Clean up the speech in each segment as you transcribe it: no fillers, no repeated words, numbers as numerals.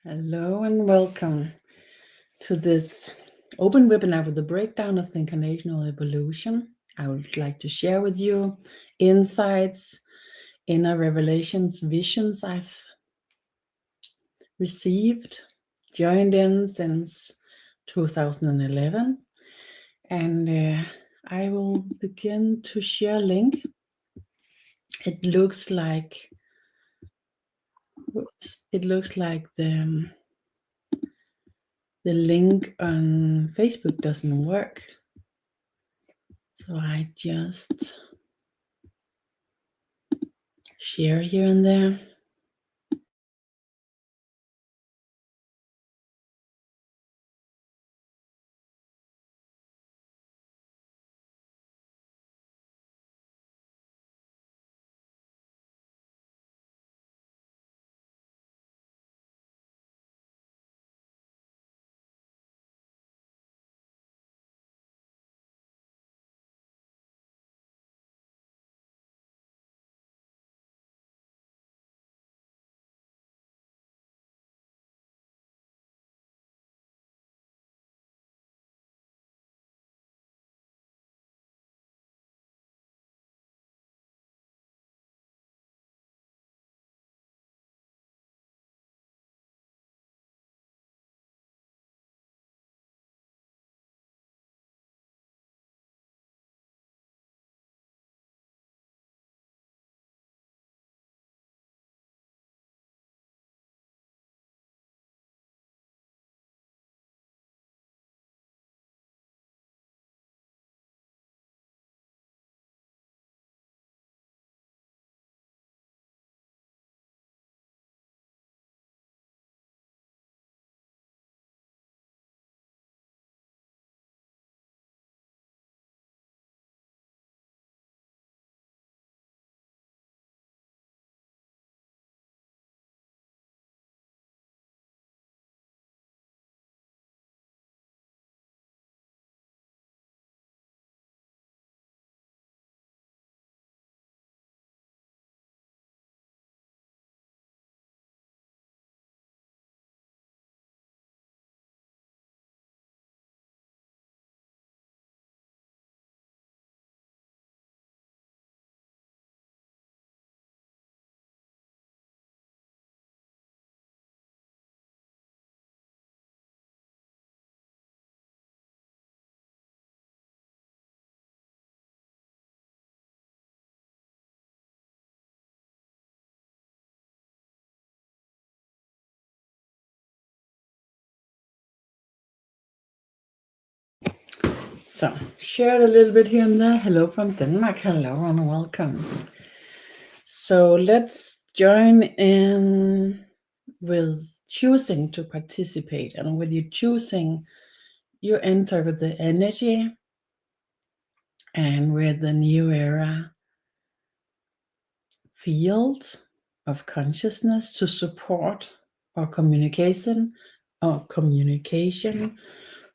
Hello and welcome to this open webinar with the breakdown of the incarnational evolution. I would like to share with you insights, inner revelations, visions I've received, joined in since 2011. And I will begin to share a link. It looks like the link on Facebook doesn't work. So I just share here and there. So, shared a little bit here and there. Hello from Denmark. Hello and welcome. So, let's join in with choosing to participate. And with you choosing, you enter with the energy and with the new era field of consciousness to support our communication,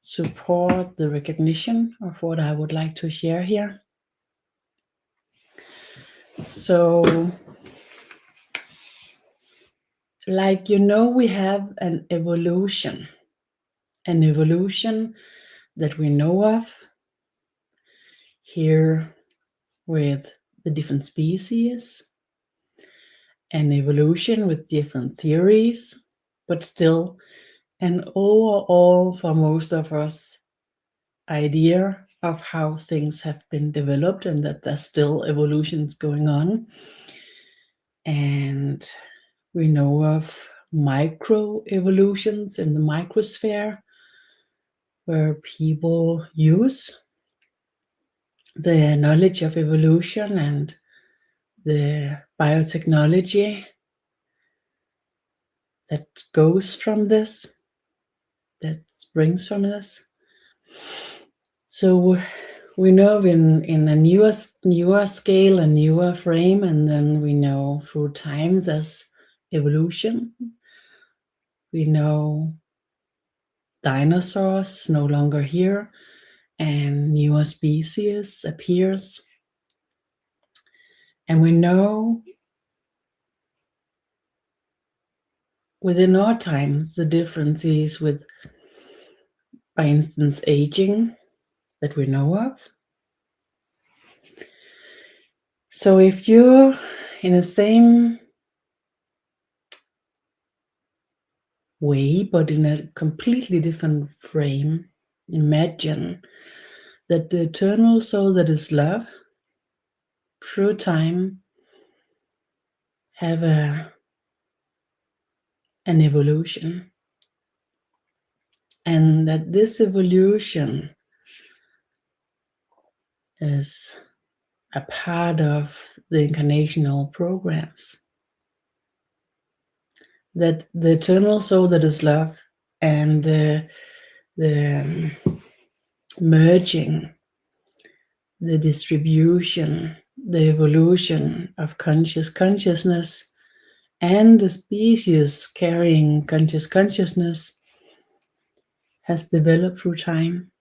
support the recognition of what I would like to share here. So, like, we have an evolution that we know of here with the different species, an evolution with different theories, but still an overall, for most of us, idea of how things have been developed and that there's still evolutions going on. And we know of micro evolutions in the microsphere where people use the knowledge of evolution and the biotechnology that goes from this, that springs from this. So we know in a newer scale, a newer frame, and then we know through time there's evolution. We know dinosaurs no longer here, and newer species appears. And we know within our times, the difference is with, by instance, aging that we know of. So if you're in the same way, but in a completely different frame, imagine that the eternal soul that is love, through time, have an evolution. And that this evolution is a part of the incarnational programs. That the eternal soul that is love and the merging, the distribution, the evolution of consciousness and the species carrying consciousness has developed through time.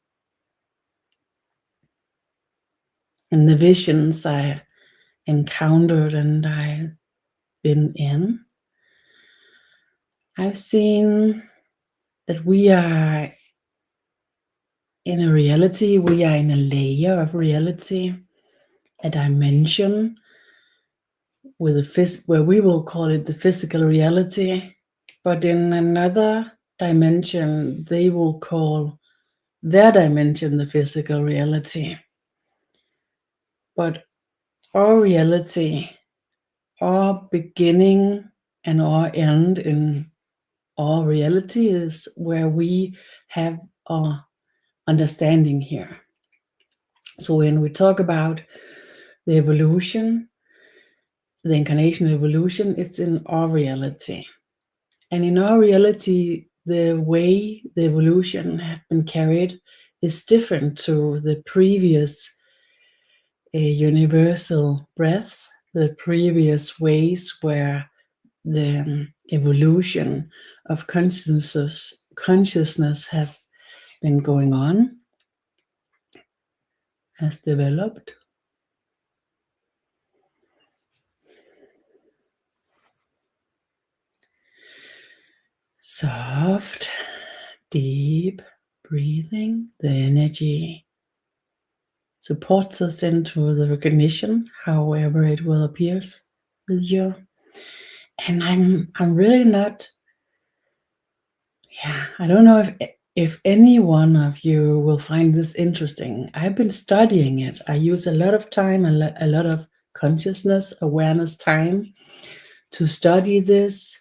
And the visions I encountered and I've been in, I've seen that we are in a reality, we are in a layer of reality, a dimension with where we will call it the physical reality, but in another dimension, they will call their dimension the physical reality. But our reality, our beginning and our end in our reality is where we have our understanding here. So when we talk about the evolution, the incarnational evolution, it's in our reality. And in our reality, the way the evolution has been carried is different to the previous universal breath, the previous ways where the evolution of consciousness have been going on, has developed. Soft, deep breathing, the energy supports us into the recognition, however it will appear with you. And I'm really not, I don't know if any one of you will find this interesting. I've been studying it. I use a lot of time, a lot of consciousness, awareness time to study this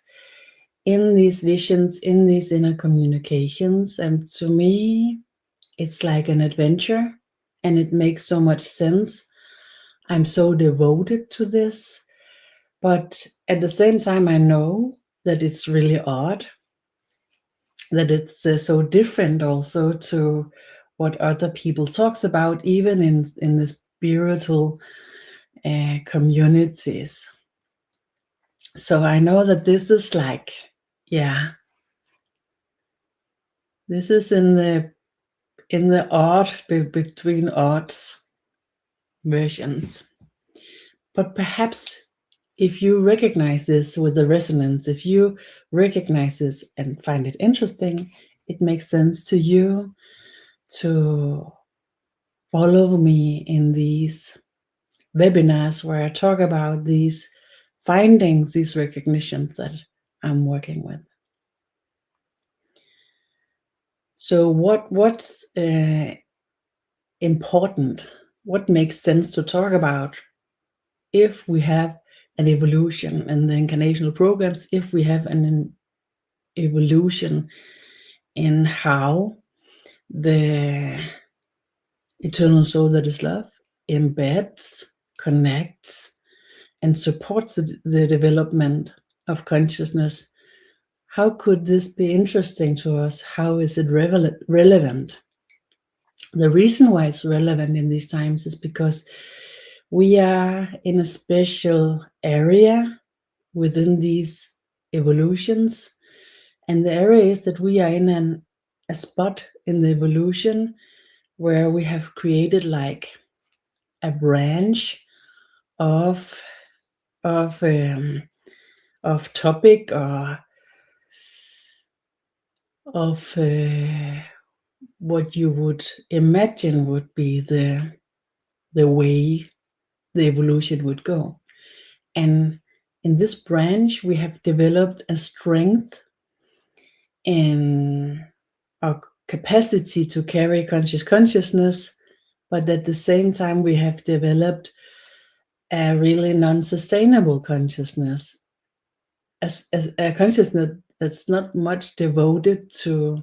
in these visions, in these inner communications. And to me, it's like an adventure and it makes so much sense. I'm so devoted to this, but at the same time, I know that it's really odd, that it's so different also to what other people talks about, even in the spiritual communities. So I know that this is like, this is in the odd, between odds versions. But perhaps if you recognize this with the resonance, if you recognize this and find it interesting, it makes sense to you to follow me in these webinars where I talk about these findings, these recognitions that I'm working with. So what's important? What makes sense to talk about if we have an evolution in the incarnational programs, if we have an evolution in how the eternal soul that is love embeds, connects, and supports the development of consciousness. How could this be interesting to us? How is it relevant? The reason why it's relevant in these times is because we are in a special area within these evolutions. And the area is that we are in a spot in the evolution where we have created like a branch of topic or of what you would imagine would be the way the evolution would go. And in this branch, we have developed a strength in our capacity to carry consciousness, but at the same time, we have developed a really non-sustainable consciousness, as a consciousness that's not much devoted to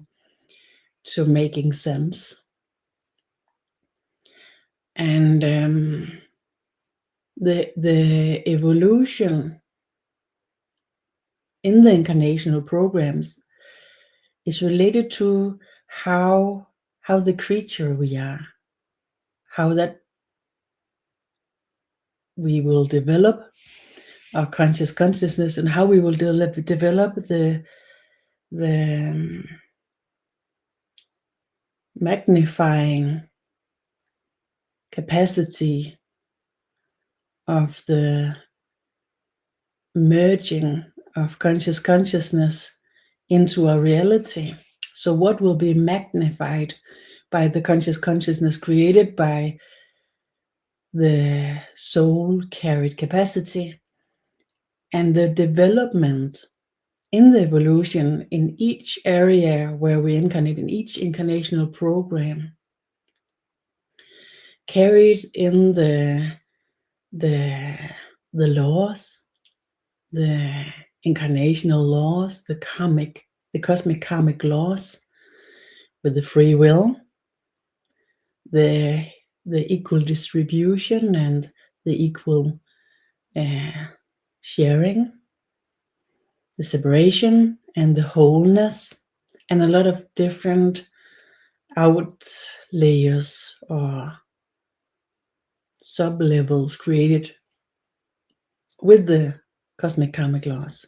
making sense. And the evolution in the incarnational programs is related to how the creature we are, how that we will develop our consciousness, and how we will develop the magnifying capacity of the merging of consciousness into a reality. So what will be magnified by the consciousness created by the soul carried capacity, and the development in the evolution in each area where we incarnate, in each incarnational program, carried in the laws, the incarnational laws, the cosmic karmic laws, with the free will, the equal distribution and the equal sharing, the separation and the wholeness, and a lot of different out layers or sub-levels created with the cosmic karmic laws.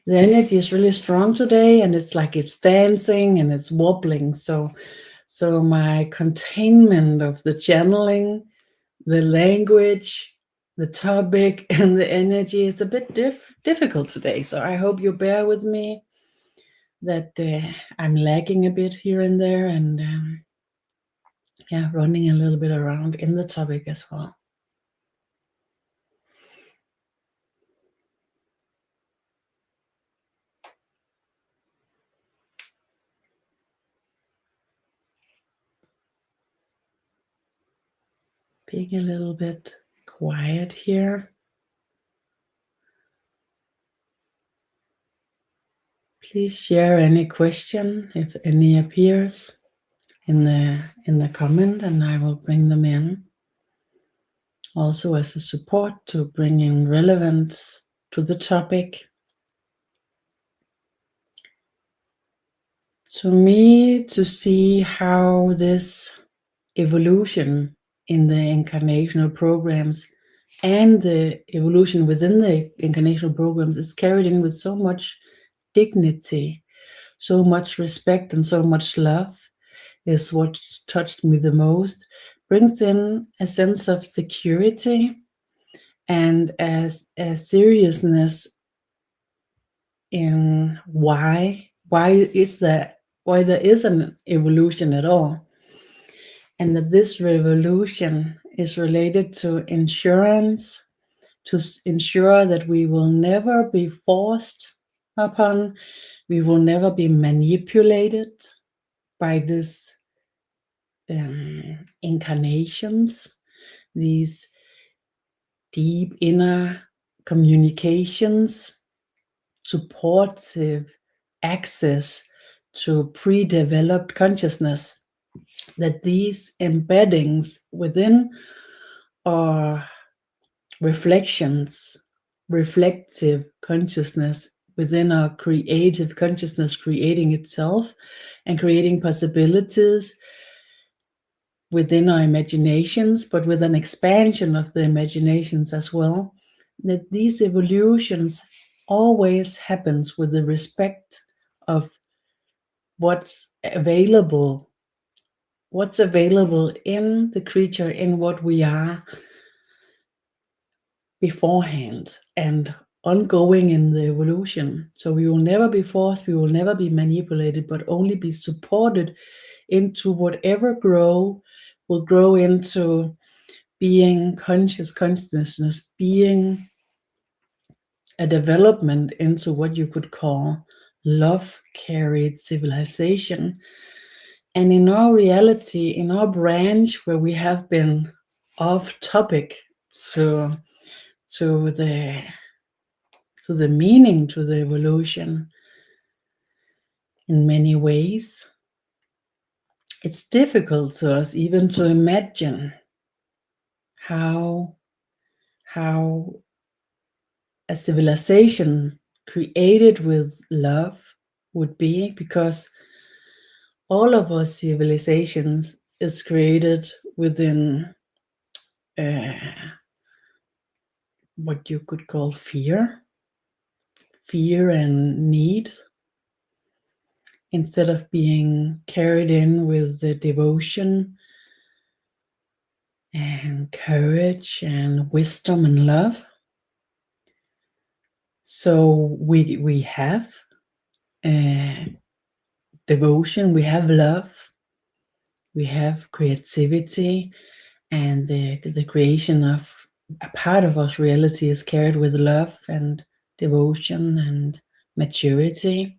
The energy is really strong today, and it's like it's dancing and it's wobbling. So my containment of the channeling, the language, the topic, and the energy is a bit difficult today. So I hope you bear with me that I'm lagging a bit here and there, and running a little bit around in the topic as well. Being a little bit quiet here. Please share any question, if any appears, in the comment, and I will bring them in. Also as a support to bring in relevance to the topic. To me, to see how this evolution in the incarnational programs and the evolution within the incarnational programs is carried in with so much dignity, so much respect, and so much love is what touched me the most. Brings in a sense of security and as a seriousness in why there is an evolution at all, and that this revolution is related to insurance, to ensure that we will never be forced upon, we will never be manipulated by this incarnations, these deep inner communications, supportive access to pre-developed consciousness, that these embeddings within our reflective consciousness, within our creative consciousness, creating itself and creating possibilities within our imaginations, but with an expansion of the imaginations as well, that these evolutions always happens with the respect of what's available in the creature, in what we are beforehand, and ongoing in the evolution. So we will never be forced, we will never be manipulated, but only be supported into whatever will grow into being consciousness, being a development into what you could call love-carried civilization. And in our reality, in our branch where we have been off topic to the meaning, to the evolution, in many ways, it's difficult to us even to imagine how a civilization created with love would be, because all of our civilizations is created within what you could call fear and need, instead of being carried in with the devotion and courage and wisdom and love. So we have devotion, we have love, we have creativity, and the creation of a part of our reality is carried with love and devotion and maturity.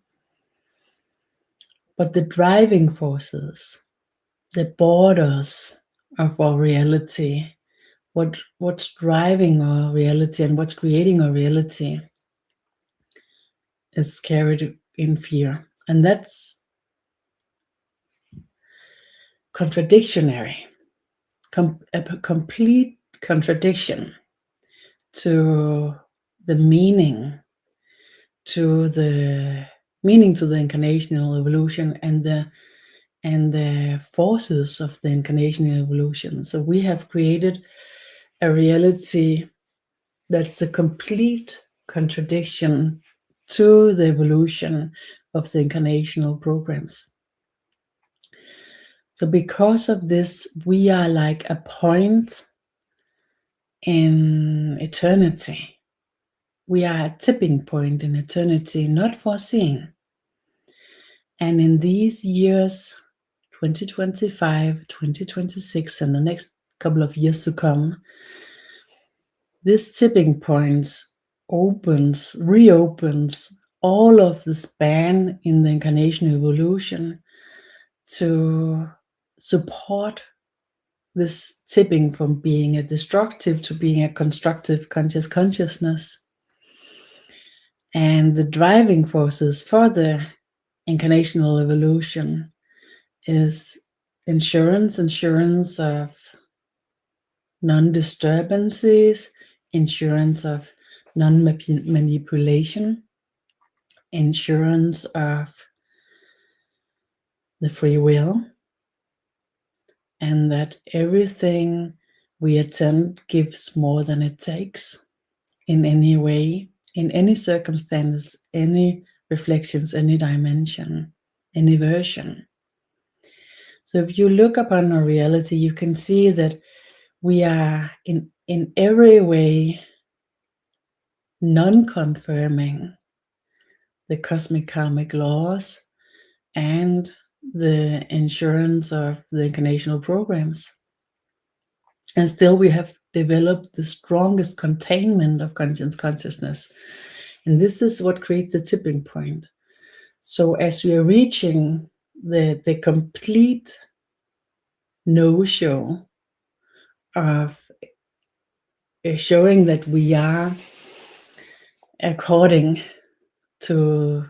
But the driving forces, the borders of our reality, what's driving our reality and what's creating our reality, is carried in fear. And that's contradictory, a complete contradiction to the meaning, to the incarnational evolution and the forces of the incarnational evolution. So we have created a reality that's a complete contradiction to the evolution of the incarnational programs. So because of this, we are like a point in eternity. We are a tipping point in eternity, not foreseen. And in these years, 2025, 2026, and the next couple of years to come, this tipping point reopens all of the span in the incarnation evolution to support this tipping from being a destructive to being a constructive consciousness. And the driving forces for the incarnational evolution is insurance of non-disturbances, insurance of non-manipulation, insurance of the free will, and that everything we attempt gives more than it takes in any way, in any circumstance, any reflections, any dimension, any version. So if you look upon our reality, you can see that we are in every way non-confirming the cosmic karmic laws and the insurance of the incarnational programs. And still we have developed the strongest containment of consciousness. And this is what creates the tipping point. So as we are reaching the complete no-show of showing that we are according to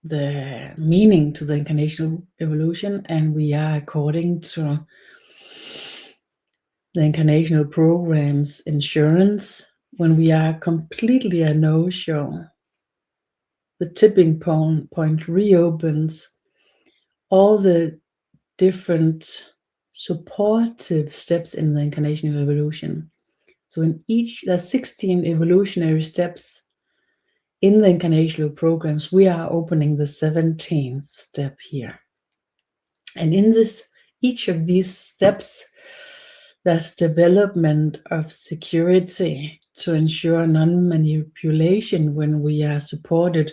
the meaning to the incarnational evolution, and we are according to the incarnational program's insurance, when we are completely a no-show, the tipping point reopens all the different supportive steps in the incarnational evolution. So in each, there's 16 evolutionary steps in the incarnational programs. We are opening the 17th step here. And in each of these steps, there's development of security to ensure non-manipulation when we are supported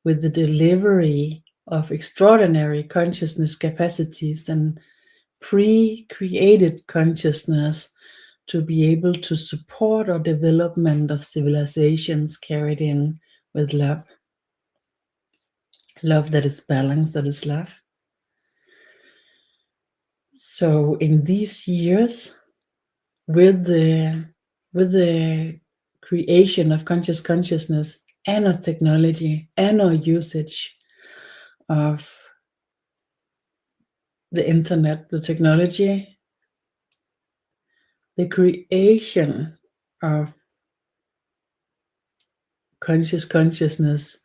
with the delivery of extraordinary consciousness capacities and pre-created consciousness to be able to support our development of civilizations carried in with love. Love that is balanced, that is love. So in these years, with the creation of conscious consciousness and our technology and our usage of the internet, the technology, the creation of conscious consciousness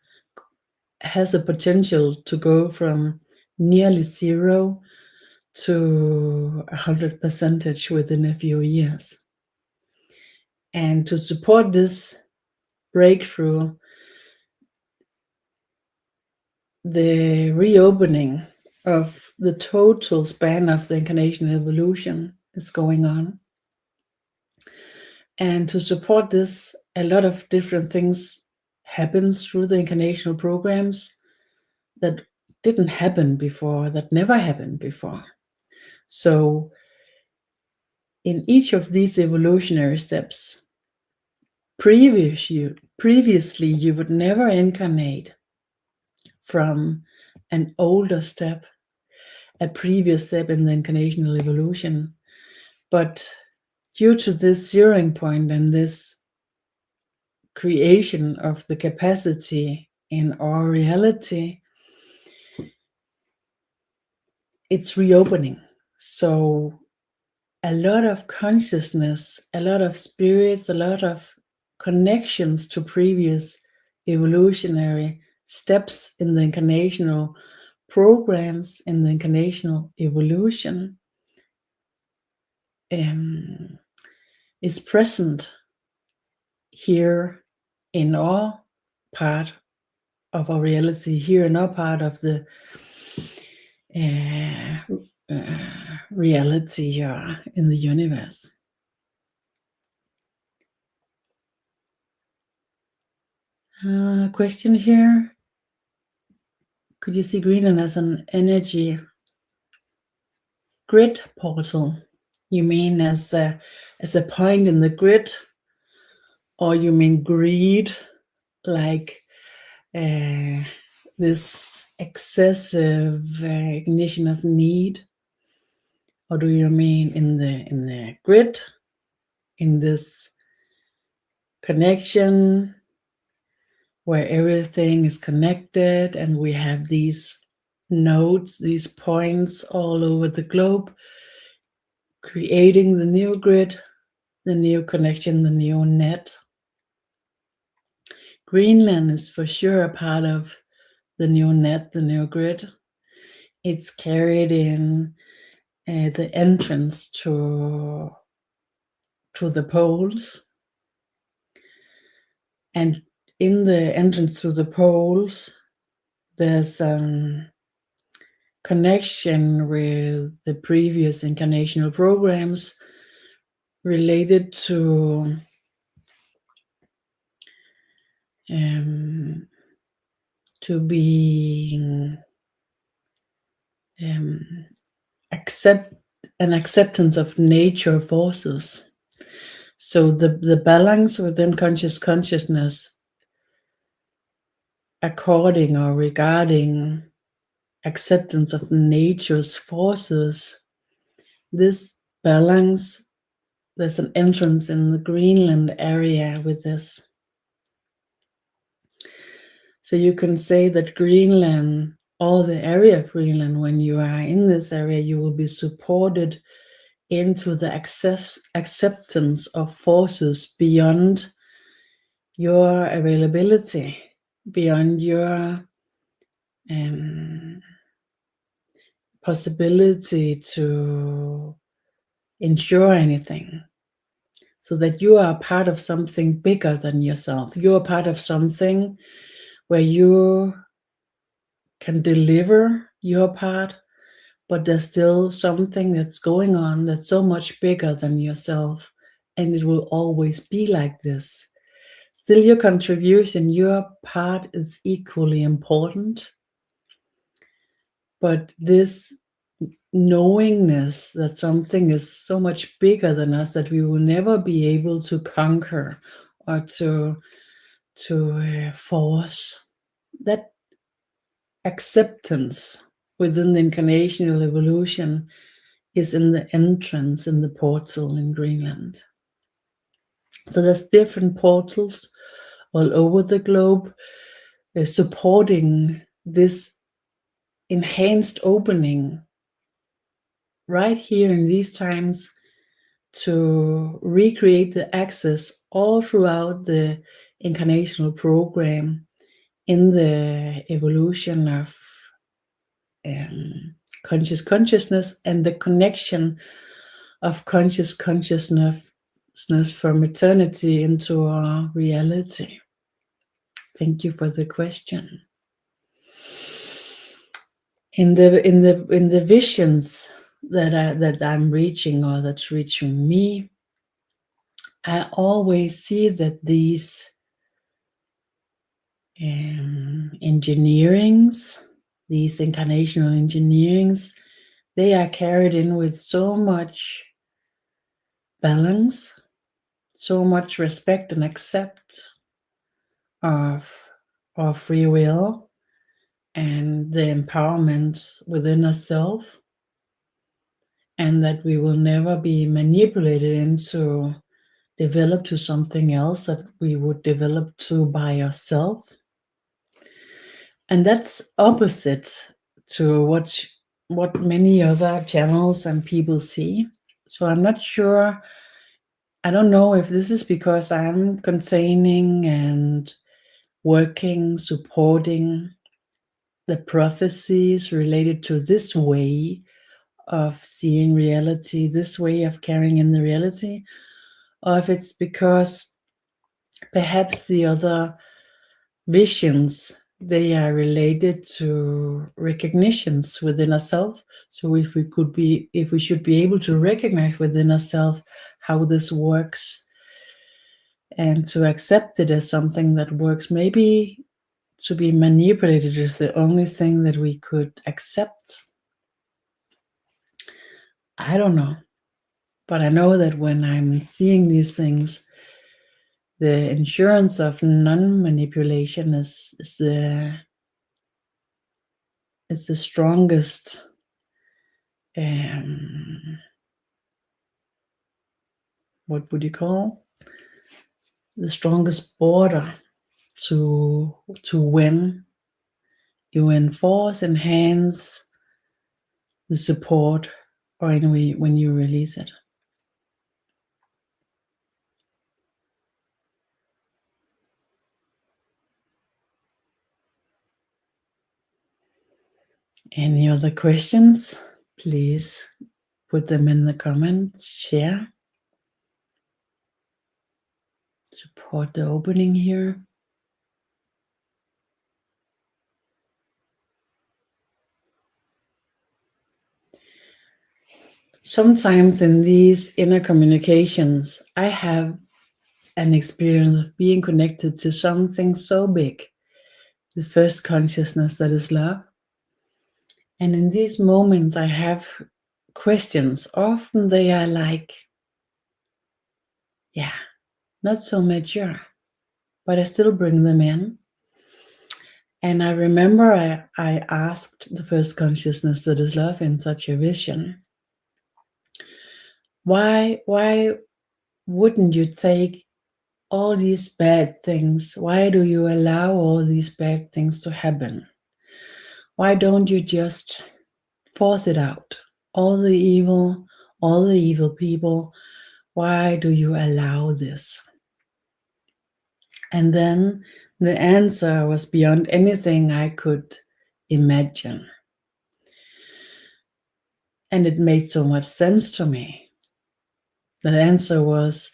has a potential to go from nearly 0 to 100% within a few years. And to support this breakthrough, the reopening of the total span of the incarnational evolution is going on. And to support this, a lot of different things happens through the incarnational programs that didn't happen before, that never happened before. So in each of these evolutionary steps, previously you would never incarnate from an older step, a previous step in the incarnational evolution. But due to this zeroing point and this creation of the capacity in our reality, it's reopening. So a lot of consciousness, a lot of spirits, a lot of connections to previous evolutionary steps in the incarnational programs, in the incarnational evolution, is present here in our part of our reality, here in our part of the reality in the universe. Question here. Could you see Greenland as an energy grid portal? You mean as a point in the grid, or you mean greed, like this excessive ignition of need, or do you mean in the grid, in this connection where everything is connected and we have these nodes, these points all over the globe, creating the new grid, the new connection, the new net? Greenland is for sure a part of the new net, the new grid. It's carried in the entrance to the poles. And in the entrance to the poles, there's a connection with the previous incarnational programs related to being acceptance of nature forces. So the balance within conscious consciousness according or regarding acceptance of nature's forces, this balance, there's an entrance in the Greenland area with this. So you can say that Greenland, or the area of Greenland, when you are in this area, you will be supported into the acceptance of forces beyond your availability, beyond your possibility to ensure anything, so that you are part of something bigger than yourself. You are part of something where you can deliver your part, but there's still something that's going on that's so much bigger than yourself and it will always be like this. Still, your contribution, your part is equally important. But this knowingness that something is so much bigger than us that we will never be able to conquer or to force, that acceptance within the incarnational evolution is in the entrance, in the portal in Greenland. So there's different portals all over the globe supporting this enhanced opening right here in these times to recreate the access all throughout the incarnational program in the evolution of consciousness and the connection of consciousness from eternity into our reality. Thank you for the question. In the visions that I'm reaching, or that's reaching me, I always see that these engineerings, these incarnational engineerings, they are carried in with so much balance, so much respect and accept of our free will and the empowerment within ourselves, and that we will never be manipulated into develop to something else that we would develop to by ourselves. And that's opposite to what many other channels and people see. So I'm not sure, I don't know if this is because I'm containing and working, supporting the prophecies related to this way of seeing reality, this way of carrying in the reality, or if it's because perhaps the other visions, they are related to recognitions within ourselves. So if we should be able to recognize within ourselves how this works and to accept it as something that works, maybe to be manipulated is the only thing that we could accept. I don't know, but I know that when I'm seeing these things, the insurance of non-manipulation is the strongest what would you call the strongest border to when you enforce, enhance the support, or anyway when you release it. Any other questions? Please put them in the comments, share, support the opening here. Sometimes in these inner communications, I have an experience of being connected to something so big, the first consciousness that is love. And in these moments, I have questions. Often they are like, not so mature, but I still bring them in. And I remember I asked the first consciousness that is love in such a vision, why wouldn't you take all these bad things? Why do you allow all these bad things to happen? Why don't you just force it out? All the evil people, why do you allow this? And then the answer was beyond anything I could imagine. And it made so much sense to me. The answer was,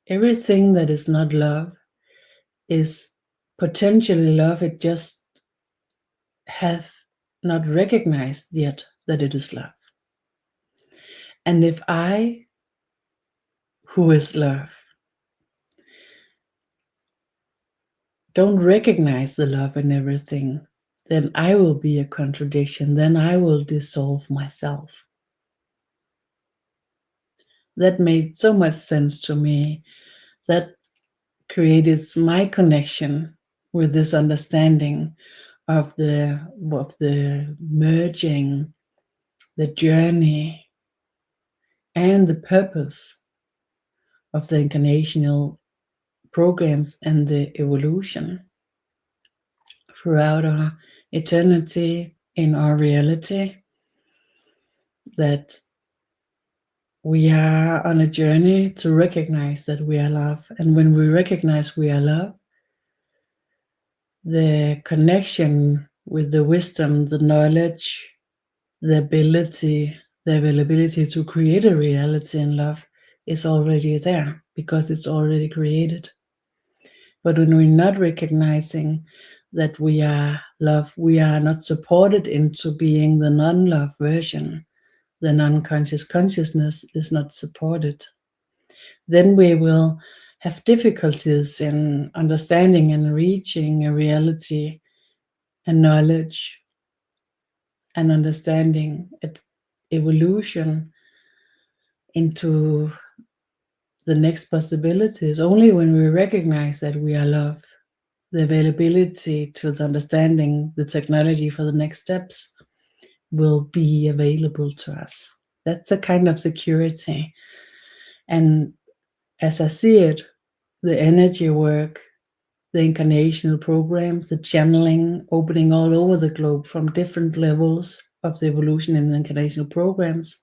everything that is not love is potentially love. It just have not recognized yet that it is love. And if I, who is love. Don't recognize the love in everything, then I will be a contradiction, then I will dissolve myself. That made so much sense to me. That created my connection with this understanding of the merging, the journey, and the purpose of the incarnational programs and the evolution throughout our eternity in our reality, that we are on a journey to recognize that we are love. And when we recognize we are love, the connection with the wisdom, the knowledge, the ability, the availability to create a reality in love is already there because it's already created. But when we're not recognizing that we are love, we are not supported into being the non-love version. The non-conscious consciousness is not supported. Then we will have difficulties in understanding and reaching a reality and knowledge and understanding evolution into the next possibilities. Only when we recognize that we are love, the availability to the understanding, the technology for the next steps will be available to us. That's a kind of security. And as I see it, the energy work, the incarnational programs, the channeling, opening all over the globe from different levels of the evolution and incarnational programs,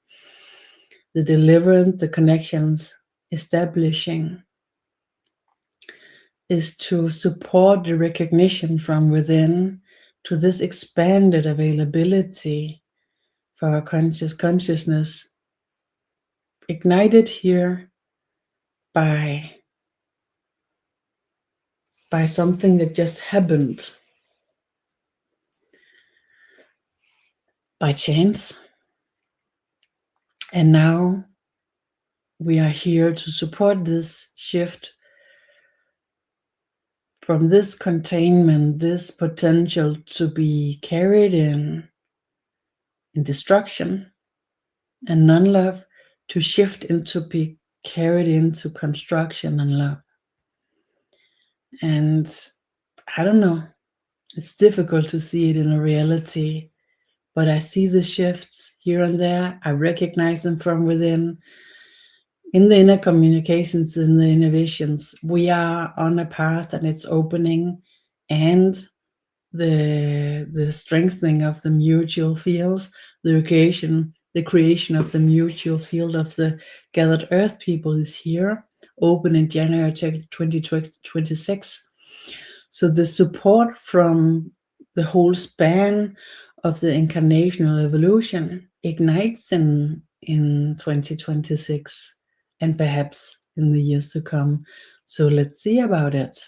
the deliverance, the connections, establishing, is to support the recognition from within to this expanded availability for our consciousness, ignited here by something that just happened by chance. And now we are here to support this shift from this containment, this potential to be carried in destruction and non-love, to shift into be carried into construction and love. And I don't know, it's difficult to see it in a reality, but I see the shifts here and there. I recognize them from within. In the inner communications, in the innovations, we are on a path and it's opening, and the strengthening of the mutual fields, the creation of the mutual field of the gathered earth people is here, open in January 2026. So the support from the whole span of the incarnational evolution ignites in 2026 and perhaps in the years to come. So let's see about it.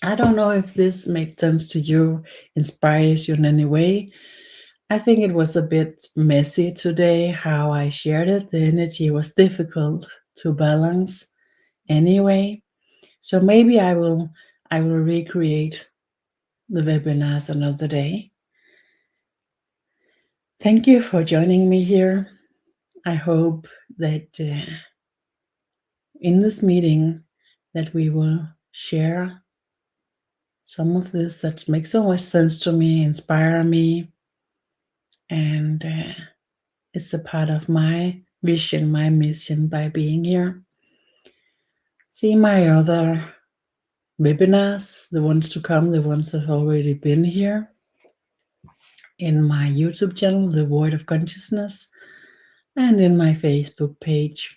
I don't know if this makes sense to you, inspires you in any way. I think it was a bit messy today how I shared it. The energy was difficult to balance anyway. So maybe I will recreate the webinars another day. Thank you for joining me here. I hope that in this meeting that we will share some of this that makes so much sense to me, inspire me, and it's a part of my vision, my mission by being here. See my other webinars, the ones to come, the ones that have already been here, in my YouTube channel, The Void of Consciousness, and in my Facebook page.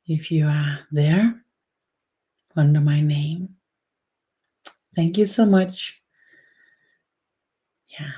If you are there under my name, thank you so much. Yeah.